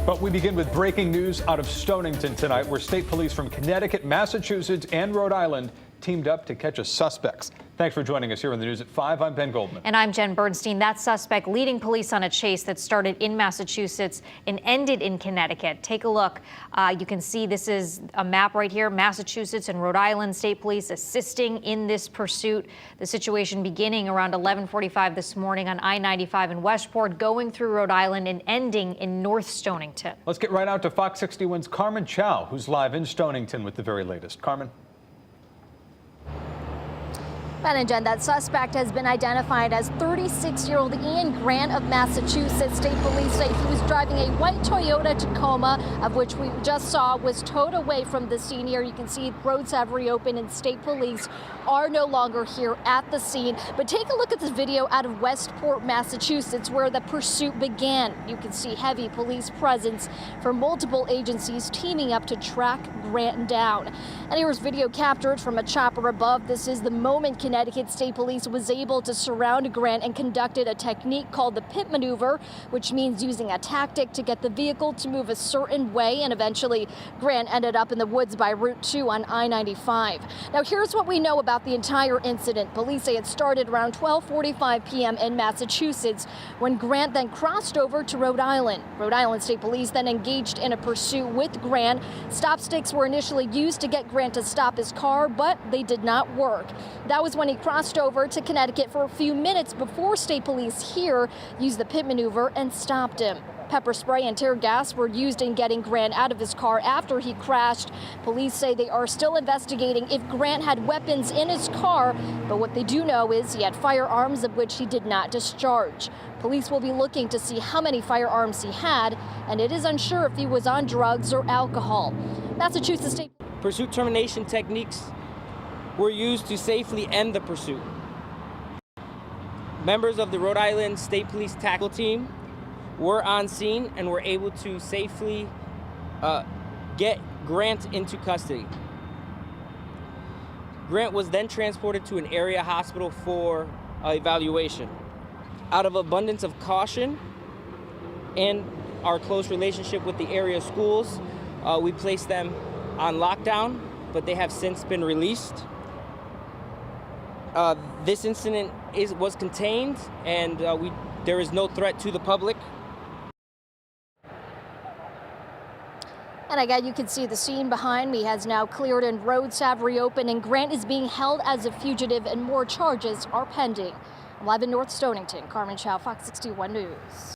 But we begin with breaking news out of Stonington tonight, where state police from Connecticut, Massachusetts, and Rhode Island teamed up to catch a suspect. Thanks for joining us here on the news at 5. I'm Ben Goldman. And I'm Jen Bernstein. That suspect leading police on a chase that started in Massachusetts and ended in Connecticut. Take a look. You can see this is a map right here. Massachusetts and Rhode Island State Police assisting in this pursuit. The situation beginning around 11:45 this morning on I-95 in Westport, going through Rhode Island and ending in North Stonington. Let's get right out to Fox 61's Carmen Chow, who's live in Stonington with the very latest. Carmen. Ben and Jen, that suspect has been identified as 36-year-old Ian Grant of Massachusets. State police say he was driving a white Toyota Tacoma, of which we just saw was towed away from the scene here. You can see roads have reopened and state police are no longer here at the scene. But take a look at this video out of Westport, Massachusetts, where the pursuit began. You can see heavy police presence from multiple agencies teaming up to track Grant down. And here's video captured from a chopper above. This is the moment Connecticut State Police was able to surround Grant and conducted a technique called the pit maneuver, which means using a tactic to get the vehicle to move a certain way. And eventually Grant ended up in the woods by Route 2 on I-95. Now here's what we know about the entire incident. Police say it started around 12:45 p.m. in Massachusetts when Grant then crossed over to Rhode Island. Rhode Island State Police then engaged in a pursuit with Grant. Stop sticks were initially used to get Grant to stop his car, but they did not work. That was when he crossed over to Connecticut for a few minutes before state police here used the pit maneuver and stopped him. Pepper spray and tear gas were used in getting Grant out of his car after he crashed. Police say they are still investigating if Grant had weapons in his car, but what they do know is he had firearms of which he did not discharge. Police will be looking to see how many firearms he had, and it is unsure if he was on drugs or alcohol. Massachusetts State Pursuit termination techniques were used to safely end the pursuit. Members of the Rhode Island State Police tackle team were on scene and were able to safely get Grant into custody. Grant was then transported to an area hospital for evaluation. Out of abundance of caution and our close relationship with the area schools, we placed them on lockdown, but they have since been released. This incident was contained, and there is no threat to the public. And again, you can see the scene behind me has now cleared and roads have reopened, and Grant is being held as a fugitive and more charges are pending. Live in North Stonington, Carmen Chow, Fox 61 News.